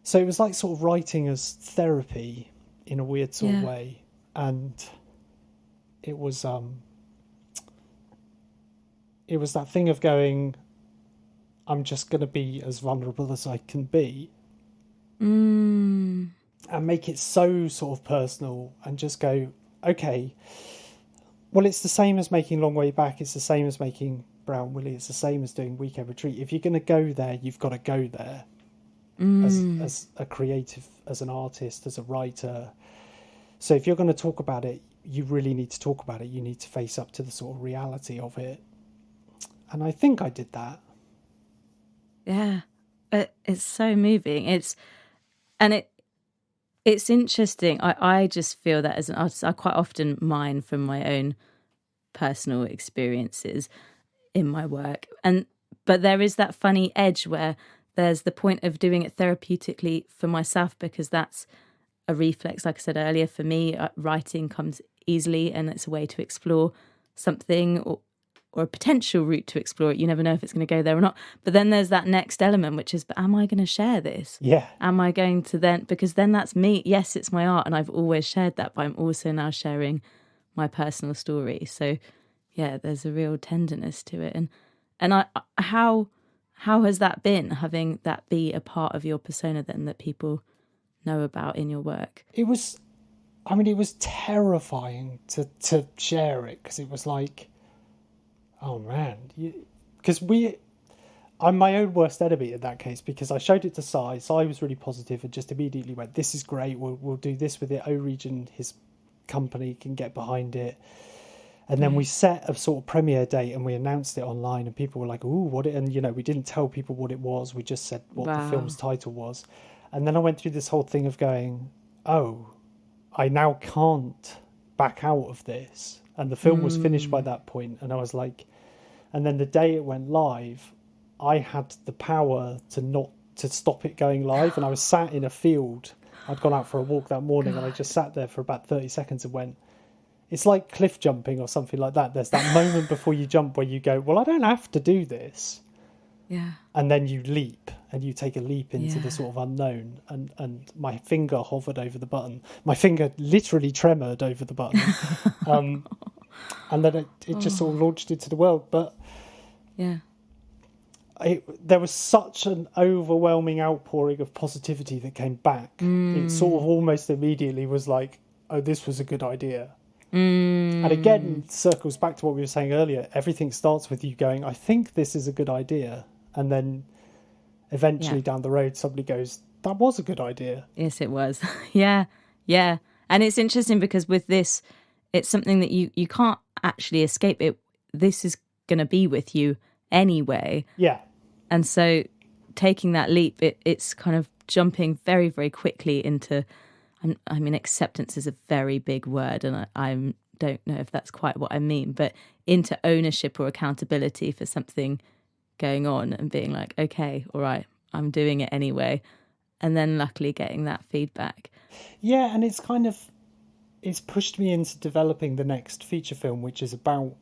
So it was like sort of writing as therapy in a weird sort of way. And it was that thing of going, I'm just going to be as vulnerable as I can be, and make it so sort of personal, and just go, okay, well, it's the same as making Long Way Back. It's the same as making Brown Willie. It's the same as doing Weekend Retreat. If you're going to go there, you've got to go there as a creative, as an artist, as a writer. So if you're going to talk about it, you really need to talk about it. You need to face up to the sort of reality of it. And I think I did that. Yeah, it's so moving. It's interesting. I just feel that as an artist, I quite often mine from my own personal experiences in my work. But there is that funny edge where there's the point of doing it therapeutically for myself, because that's a reflex. Like I said earlier, for me, writing comes easily, and it's a way to explore something, or a potential route to explore it. You never know if it's going to go there or not. But then there's that next element, which is, but am I going to share this? Yeah. Am I going to then, because then that's me. Yes, it's my art, and I've always shared that, but I'm also now sharing my personal story. So yeah, there's a real tenderness to it. And how has that been, having that be a part of your persona then, that people know about in your work? It was terrifying to share it, because it was like, oh man, because I'm my own worst enemy in that case, because I showed it to Si. Si was really positive and just immediately went, "This is great. We'll do this with it. O Region, his company, can get behind it." And then we set a sort of premiere date and we announced it online, and people were like, "Ooh, what it?" And we didn't tell people what it was. We just said what the film's title was. And then I went through this whole thing of going, "Oh, I now can't back out of this." And the film was finished by that point, and I was like, and then the day it went live, I had the power to stop it going live, and I was sat in a field. I'd gone out for a walk that morning, and I just sat there for about 30 seconds and went, it's like cliff jumping or something like that. There's that moment before you jump where you go, well, I don't have to do this. Yeah. And then you leap, and you take a leap into the sort of unknown. And my finger hovered over the button. My finger literally tremored over the button. And then it just sort of launched into the world. But yeah, there was such an overwhelming outpouring of positivity that came back. It sort of almost immediately was like, oh, this was a good idea. And again, circles back to what we were saying earlier. Everything starts with you going, I think this is a good idea. And then eventually down the road, somebody goes, that was a good idea. Yes, it was. Yeah. And it's interesting because with this, it's something that you can't actually escape it. This is going to be with you anyway. Yeah. And so taking that leap, it's kind of jumping very, very quickly into, I mean, acceptance is a very big word, and I don't know if that's quite what I mean, but into ownership or accountability for something going on and being like, okay, all right, I'm doing it anyway. And then luckily getting that feedback. Yeah, and it's pushed me into developing the next feature film, which is about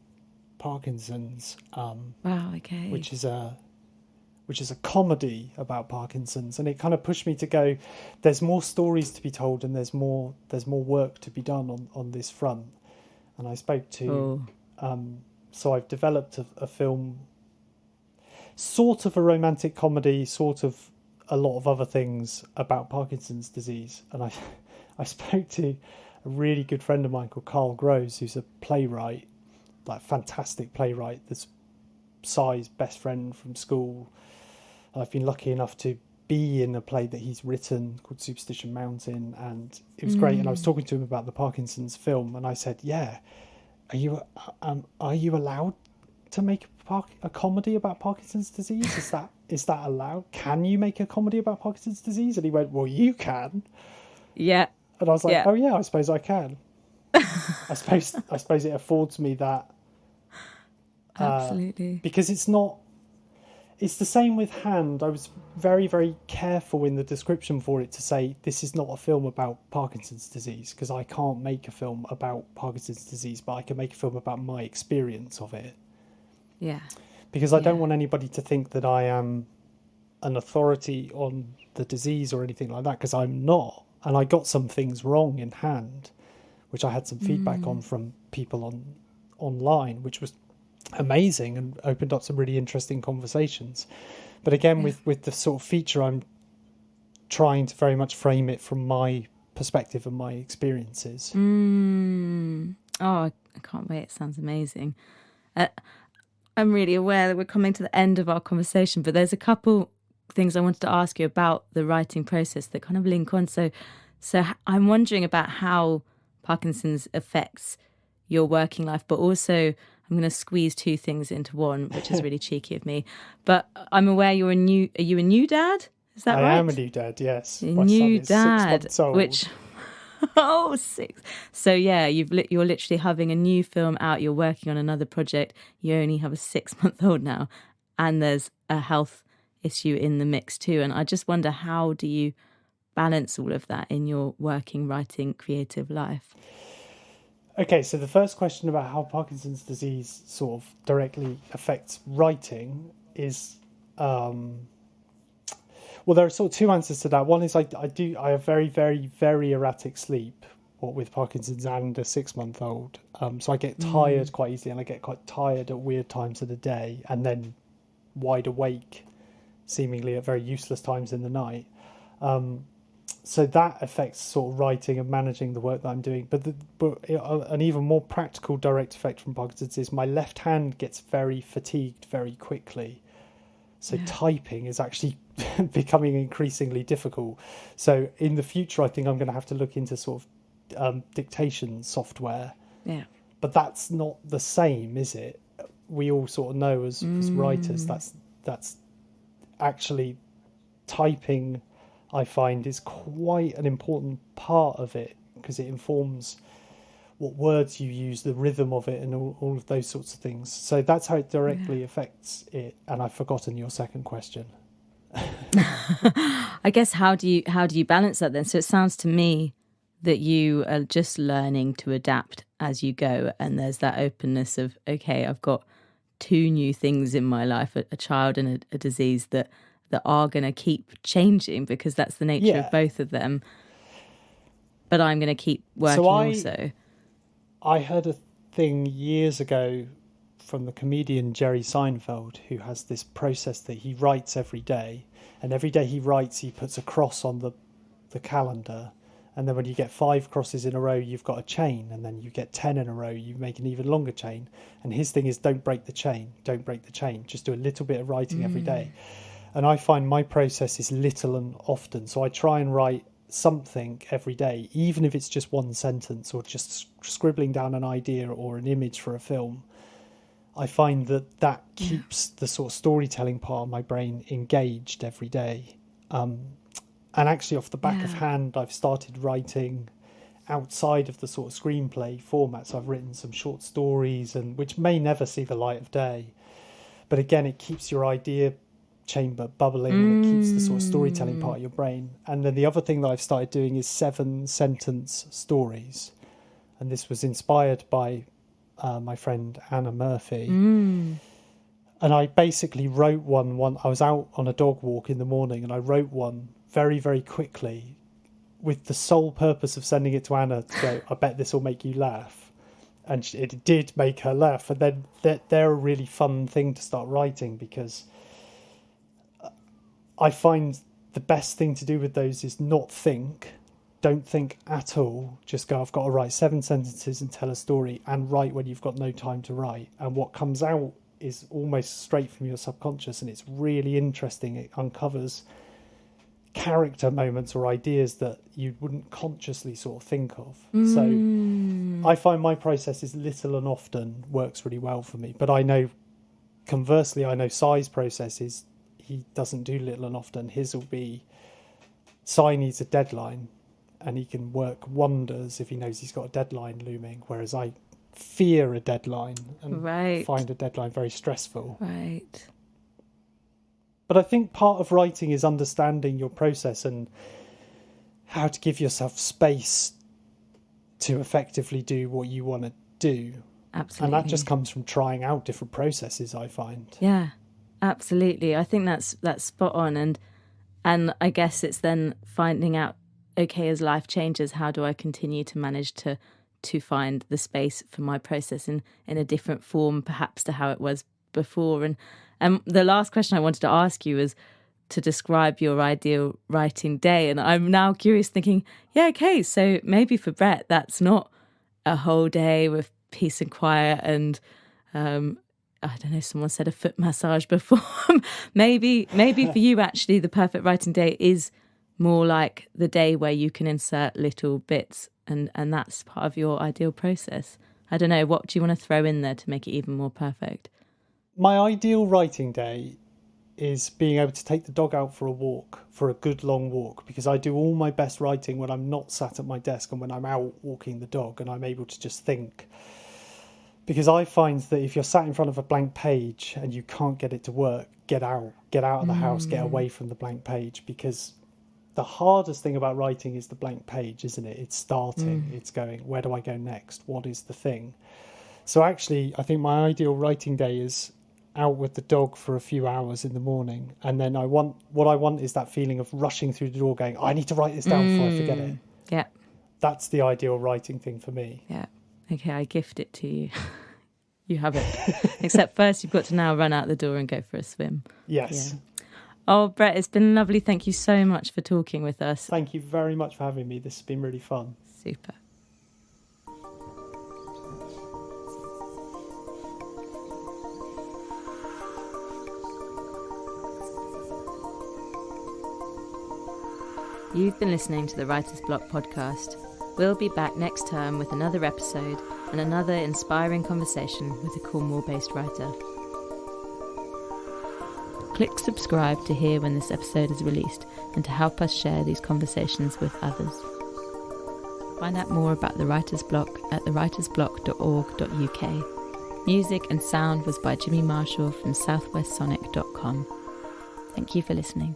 Parkinson's. Wow, okay. Which is a comedy about Parkinson's, and it kind of pushed me to go, there's more stories to be told, and there's more work to be done on this front. And I spoke to so I've developed a film, sort of a romantic comedy, sort of a lot of other things about Parkinson's disease. And I spoke to a really good friend of mine called Carl Groves, who's a playwright, like fantastic playwright. That's Si's best friend from school. I've been lucky enough to be in a play that he's written called Superstition Mountain, and it was great. And I was talking to him about the Parkinson's film, and I said, "Yeah, are you allowed to make a comedy about Parkinson's disease? Is that allowed? Can you make a comedy about Parkinson's disease?" And he went, "Well, you can." Yeah. And I was like, "Oh yeah, I suppose I can." I suppose it affords me that. Absolutely. Because it's the same with Hand. I was very, very careful in the description for it to say this is not a film about Parkinson's disease, because I can't make a film about Parkinson's disease, but I can make a film about my experience of it. Yeah. Because I don't want anybody to think that I am an authority on the disease or anything like that, because I'm not. And I got some things wrong in Hand, which I had some feedback on from people online, which was amazing and opened up some really interesting conversations. But again, with the sort of feature, I'm trying to very much frame it from my perspective and my experiences. Oh, I can't wait. It sounds amazing. I'm really aware that we're coming to the end of our conversation, but there's a couple things I wanted to ask you about the writing process that kind of link on. So I'm wondering about how Parkinson's affects your working life, but also I'm going to squeeze two things into one, which is really cheeky of me. But I'm aware are you a new dad? Is that right? I am a new dad, yes. A My new son is dad, 6 months old. which 6. So yeah, you're literally having a new film out. You're working on another project. You only have a 6-month-old now, and there's a health issue in the mix too. And I just wonder, how do you balance all of that in your working, writing, creative life? Okay, so the first question about how Parkinson's disease sort of directly affects writing is, well, there are sort of two answers to that. One is I have very, very, very erratic sleep, what with Parkinson's and a 6-month-old. So I get tired quite easily, and I get quite tired at weird times of the day, and then wide awake, seemingly at very useless times in the night. So that affects sort of writing and managing the work that I'm doing. But an even more practical direct effect from Parkinson's is my left hand gets very fatigued very quickly. So typing is actually becoming increasingly difficult. So in the future, I think I'm going to have to look into sort of dictation software. Yeah. But that's not the same, is it? We all sort of know as writers that's actually typing, I find, is quite an important part of it, because it informs what words you use, the rhythm of it, and all of those sorts of things. So that's how it directly affects it. And I've forgotten your second question. I guess how do you balance that then? So it sounds to me that you are just learning to adapt as you go, and there's that openness of, okay, I've got two new things in my life, a child and a disease that are going to keep changing, because that's the nature of both of them. But I'm going to keep working also. I heard a thing years ago from the comedian Jerry Seinfeld, who has this process that he writes every day. And every day he writes, he puts a cross on the calendar. And then when you get 5 crosses in a row, you've got a chain. And then you get 10 in a row, you make an even longer chain. And his thing is, don't break the chain. Don't break the chain. Just do a little bit of writing every day. And I find my process is little and often. So I try and write something every day, even if it's just one sentence or just scribbling down an idea or an image for a film. I find that keeps the sort of storytelling part of my brain engaged every day. And actually, off the back of hand, I've started writing outside of the sort of screenplay format. So I've written some short stories, and which may never see the light of day. But again, it keeps your idea chamber bubbling, and it keeps the sort of storytelling part of your brain. And then the other thing that I've started doing is 7-sentence stories. And this was inspired by my friend Anna Murphy. And I basically wrote one. I was out on a dog walk in the morning, and I wrote one very, very quickly with the sole purpose of sending it to Anna to go, I bet this will make you laugh. And it did make her laugh. And then they're a really fun thing to start writing, because I find the best thing to do with those is not think. Don't think at all. Just go, I've got to write 7 sentences and tell a story, and write when you've got no time to write. And what comes out is almost straight from your subconscious, and it's really interesting. It uncovers character moments or ideas that you wouldn't consciously sort of think of. So I find my process is little and often works really well for me. But I know, conversely, Si's process is, he doesn't do little and often. His will be, Si needs a deadline, and he can work wonders if he knows he's got a deadline looming, whereas I fear a deadline and find a deadline very stressful. Right. But I think part of writing is understanding your process and how to give yourself space to effectively do what you want to do. Absolutely. And that just comes from trying out different processes, I find. Yeah, absolutely. I think that's spot on. And I guess it's then finding out, okay, as life changes, how do I continue to manage to find the space for my process in a different form, perhaps, to how it was before. And the last question I wanted to ask you was to describe your ideal writing day. And I'm now curious, thinking, yeah, okay, so maybe for Brett, that's not a whole day with peace and quiet and, I don't know, someone said a foot massage before. maybe for you, actually, the perfect writing day is more like the day where you can insert little bits, and that's part of your ideal process. I don't know, what do you want to throw in there to make it even more perfect? My ideal writing day is being able to take the dog out for a walk, for a good long walk, because I do all my best writing when I'm not sat at my desk and when I'm out walking the dog and I'm able to just think. Because I find that if you're sat in front of a blank page and you can't get it to work, get out of the house, get away from the blank page, because the hardest thing about writing is the blank page, isn't it? It's starting, it's going, where do I go next? What is the thing? So actually, I think my ideal writing day is out with the dog for a few hours in the morning, and then what I want is that feeling of rushing through the door going, I need to write this down before I forget it. Yeah. That's the ideal writing thing for me. Yeah. Okay, I gift it to you. You have it. Except first you've got to now run out the door and go for a swim. Yes. Yeah. Oh, Brett, it's been lovely. Thank you so much for talking with us. Thank you very much for having me. This has been really fun. Super. You've been listening to the Writer's Block podcast. We'll be back next term with another episode and another inspiring conversation with a Cornwall-based writer. Click subscribe to hear when this episode is released and to help us share these conversations with others. Find out more about the Writer's Block at thewritersblock.org.uk. Music and sound was by Jimmy Marshall from southwestsonic.com. Thank you for listening.